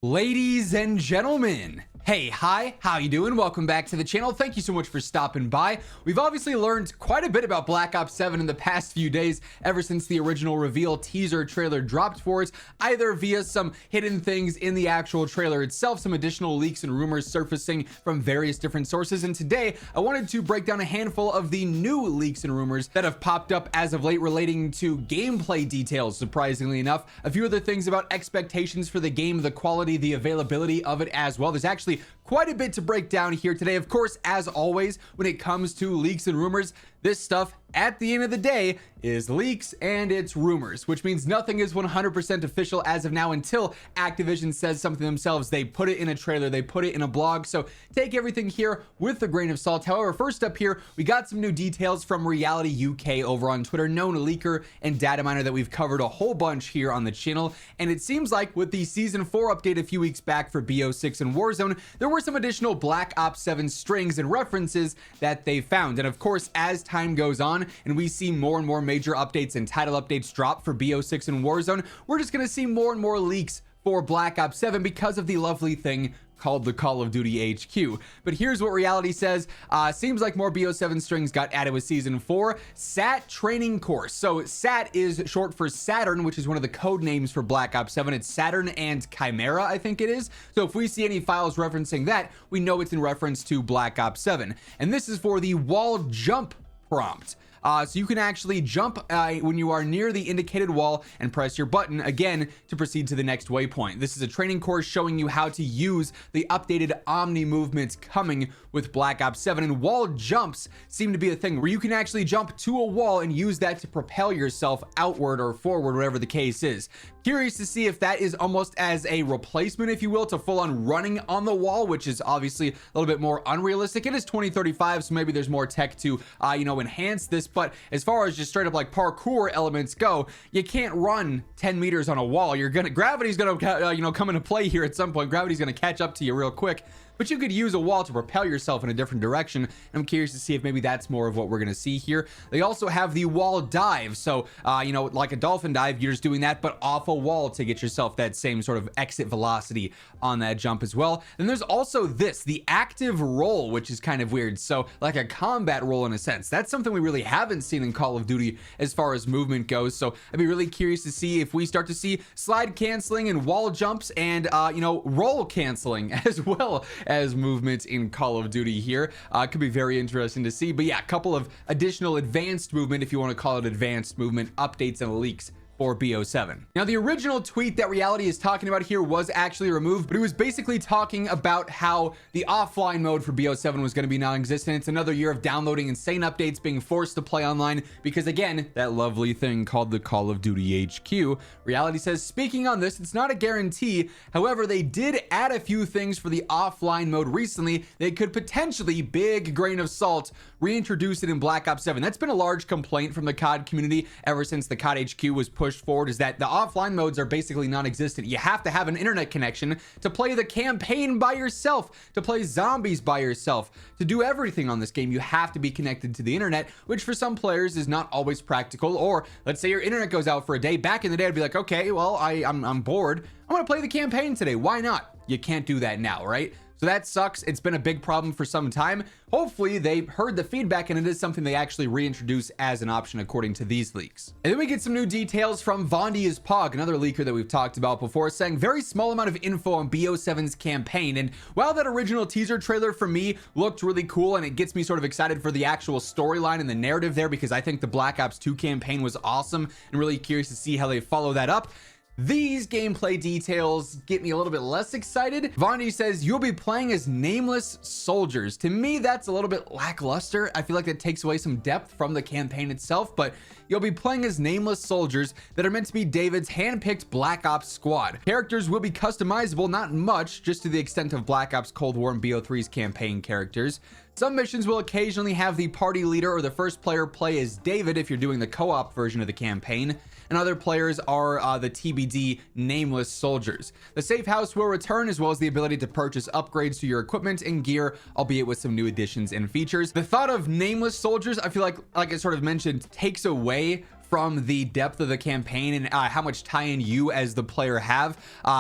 Ladies and gentlemen, hey, hi, how you doing? Welcome back to the channel. Thank you so much for stopping by. We've obviously learned quite a bit about Black Ops 7 in the past few days, ever since the original reveal teaser trailer dropped for us, either via some hidden things in the actual trailer itself, some additional leaks and rumors surfacing from various different sources. And today, I wanted to break down a handful of the new leaks and rumors that have popped up as of late relating to gameplay details, surprisingly enough. A few other things about expectations for the game, the quality, the availability of it as well. There's actually quite a bit to break down here today. Of course, as always, when it comes to leaks and rumors, this stuff at the end of the day is leaks and it's rumors, which means nothing is 100% official as of now until Activision says something themselves. They put it in a trailer, they put it in a blog, so take everything here with a grain of salt. However, first up here, we got some new details from Reality UK over on Twitter, known leaker and data miner that we've covered a whole bunch here on the channel. And it seems like with the Season 4 update a few weeks back for BO6 and Warzone, there were some additional Black Ops 7 strings and references that they found. And of course, as time goes on and we see more and more major updates and title updates drop for BO6 and Warzone, we're just going to see more and more leaks for Black Ops 7 because of the lovely thing called the Call of Duty HQ. But here's what reality says. Seems like more BO7 strings got added with Season 4. SAT training course. So SAT is short for Saturn, which is one of the code names for Black Ops 7. It's Saturn and Chimera, I think it is. So if we see any files referencing that, we know it's in reference to Black Ops 7. And this is for the wall jump prompt. So you can actually jump when you are near the indicated wall and press your button again to proceed to the next waypoint. This is a training course showing you how to use the updated Omni movements coming with Black Ops 7. And wall jumps seem to be a thing where you can actually jump to a wall and use that to propel yourself outward or forward, whatever the case is. Curious to see if that is almost as a replacement, if you will, to full on running on the wall, which is obviously a little bit more unrealistic. It is 2035, so maybe there's more tech to, enhance this. But as far as just straight up like parkour elements go, you can't run 10 meters on a wall. Gravity's gonna, come into play here at some point. Gravity's gonna catch up to you real quick. But you could use a wall to propel yourself in a different direction. And I'm curious to see if maybe that's more of what we're going to see here. They also have the wall dive. So, like a dolphin dive, you're just doing that, but off a wall to get yourself that same sort of exit velocity on that jump as well. Then there's also this, the active roll, which is kind of weird. So like a combat roll in a sense. That's something we really haven't seen in Call of Duty as far as movement goes. So I'd be really curious to see if we start to see slide canceling and wall jumps and, roll canceling as well as movements in Call of Duty here. Could be very interesting to see. But yeah, a couple of additional advanced movement, if you want to call it advanced movement, updates and leaks for BO7. Now, the original tweet that Reality is talking about here was actually removed, but it was basically talking about how the offline mode for BO7 was going to be non-existent. It's another year of downloading insane updates, being forced to play online because, again, that lovely thing called the Call of Duty HQ. Reality says, speaking on this, it's not a guarantee. However, they did add a few things for the offline mode recently. They could potentially, big grain of salt, reintroduce it in Black Ops 7. That's been a large complaint from the COD community ever since the COD HQ was pushed forward, is that the offline modes are basically non-existent. You have to have an internet connection to play the campaign by yourself, to play zombies by yourself, to do everything on this game. You have to be connected to the internet, which for some players is not always practical. Or let's say your internet goes out for a day. Back in the day, I'd be like, okay, well, I'm bored. I'm gonna play the campaign today. Why not? You can't do that now, right? So that sucks. It's been a big problem for some time. Hopefully they heard the feedback and it is something they actually reintroduce as an option according to these leaks. And then we get some new details from Vondi is Pog, another leaker that we've talked about before, saying very small amount of info on BO7's campaign. And while that original teaser trailer for me looked really cool and it gets me sort of excited for the actual storyline and the narrative there, because I think the Black Ops 2 campaign was awesome and really curious to see how they follow that up, these gameplay details get me a little bit less excited. Vondi says you'll be playing as nameless soldiers. To me, that's a little bit lackluster. I feel like that takes away some depth from the campaign itself, but you'll be playing as nameless soldiers that are meant to be David's hand-picked Black Ops squad. Characters will be customizable, not much, just to the extent of Black Ops Cold War and BO3's campaign characters. Some missions will occasionally have the party leader or the first player play as David if you're doing the co-op version of the campaign, and other players are the TBD nameless soldiers. The safe house will return, as well as the ability to purchase upgrades to your equipment and gear, albeit with some new additions and features. The thought of nameless soldiers, I feel like I sort of mentioned, takes away from the depth of the campaign and how much tie-in you as the player have,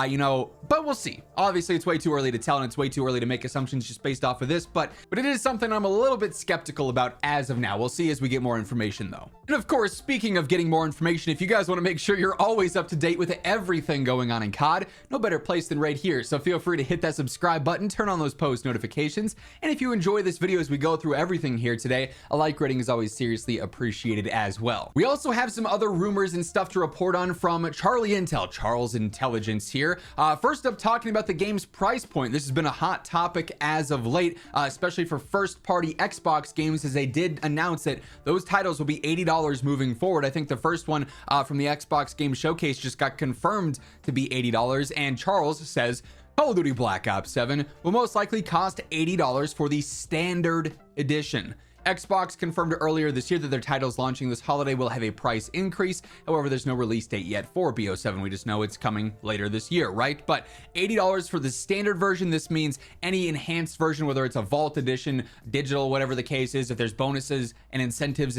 you know, but we'll see. Obviously, it's way too early to tell, and it's way too early to make assumptions just based off of this, but it is something I'm a little bit skeptical about as of now. We'll see as we get more information, though. And of course, speaking of getting more information, if you guys want to make sure you're always up to date with everything going on in COD, no better place than right here. So feel free to hit that subscribe button, turn on those post notifications, and if you enjoy this video as we go through everything here today, a like rating is always seriously appreciated as well. We also have some other rumors and stuff to report on from Charlie Intel, Charles Intelligence here. First up, talking about the game's price point. This has been a hot topic as of late, especially for first-party Xbox games, as they did announce that those titles will be $80 moving forward. I think the first one from the Xbox Game Showcase just got confirmed to be $80, and Charles says Call of Duty Black Ops 7 will most likely cost $80 for the standard edition. Xbox confirmed earlier this year that their titles launching this holiday will have a price increase. However, there's no release date yet for BO7. We just know it's coming later this year, right? But $80 for the standard version. This means any enhanced version, whether it's a Vault Edition, digital, whatever the case is, if there's bonuses and incentives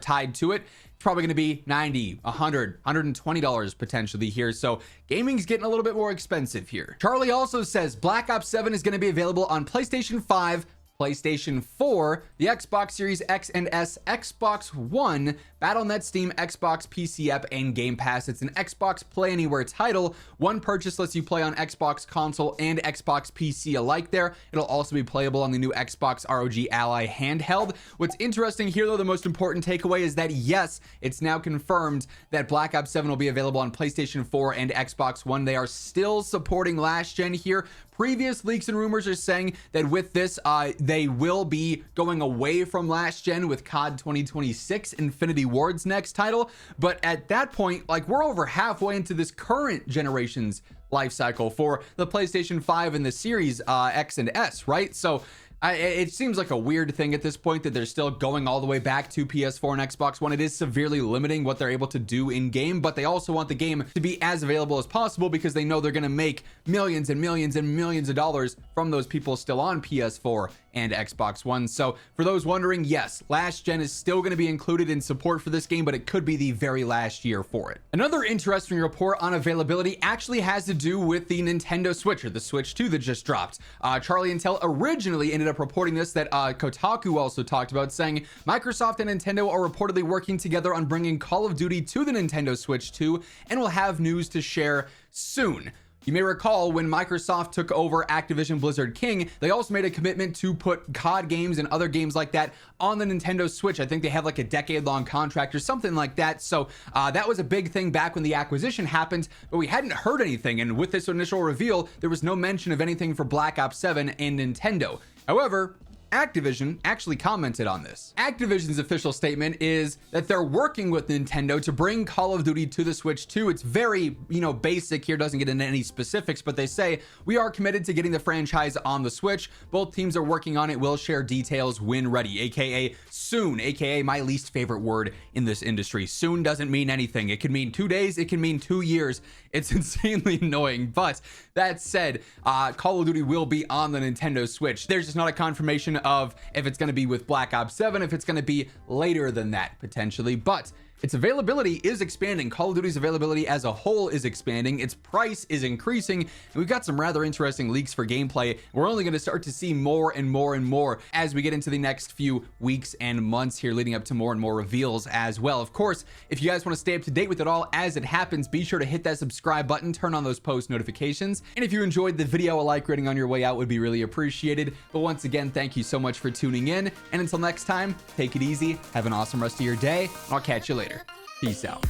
tied to it, it's probably going to be $90, $100, $120 potentially here. So gaming's getting a little bit more expensive here. Charlie also says Black Ops 7 is going to be available on PlayStation 5, PlayStation 4, the Xbox Series X and S, Xbox One, Battle.net, Steam, Xbox PC app, and Game Pass. It's an Xbox Play Anywhere title. One purchase lets you play on Xbox console and Xbox PC alike there. It'll also be playable on the new Xbox ROG Ally handheld. What's interesting here, though, the most important takeaway is that, yes, it's now confirmed that Black Ops 7 will be available on PlayStation 4 and Xbox One. They are still supporting last gen here. Previous leaks and rumors are saying that with this, they will be going away from last gen with COD 2026, Infinity Ward's next title. But at that point, like, we're over halfway into this current generation's life cycle for the PlayStation 5 and the Series X and S, right? So it seems like a weird thing at this point that they're still going all the way back to PS4 and Xbox One. It is severely limiting what they're able to do in game, but they also want the game to be as available as possible because they know they're going to make millions and millions and millions of dollars from those people still on PS4 and Xbox One. So for those wondering, yes, last gen is still going to be included in support for this game, but it could be the very last year for it. Another interesting report on availability actually has to do with the Nintendo Switch, or the Switch 2 that just dropped. Charlie Intel originally ended up reporting this, that Kotaku also talked about, saying Microsoft and Nintendo are reportedly working together on bringing Call of Duty to the Nintendo Switch 2 and will have news to share soon. You may recall when Microsoft took over Activision Blizzard King, they also made a commitment to put COD games and other games like that on the Nintendo Switch. I think they have like a decade-long contract or something like that. So that was a big thing back when the acquisition happened, but we hadn't heard anything. And with this initial reveal, there was no mention of anything for Black Ops 7 and Nintendo. However, Activision actually commented on this. Activision's official statement is that they're working with Nintendo to bring Call of Duty to the Switch 2. It's very, basic here, doesn't get into any specifics, but they say, we are committed to getting the franchise on the Switch. Both teams are working on it. We'll share details when ready, aka soon, aka my least favorite word in this industry. Soon doesn't mean anything. It could mean 2 days, it can mean 2 years. It's insanely annoying. But that said, Call of Duty will be on the Nintendo Switch. There's just not a confirmation of if it's going to be with Black Ops 7, if it's going to be later than that potentially, but its availability is expanding. Call of Duty's availability as a whole is expanding. Its price is increasing. And we've got some rather interesting leaks for gameplay. We're only going to start to see more and more and more as we get into the next few weeks and months here, leading up to more and more reveals as well. Of course, if you guys want to stay up to date with it all as it happens, be sure to hit that subscribe button, turn on those post notifications. And if you enjoyed the video, a like rating on your way out would be really appreciated. But once again, thank you so much for tuning in. And until next time, take it easy. Have an awesome rest of your day. And I'll catch you later. Peace out.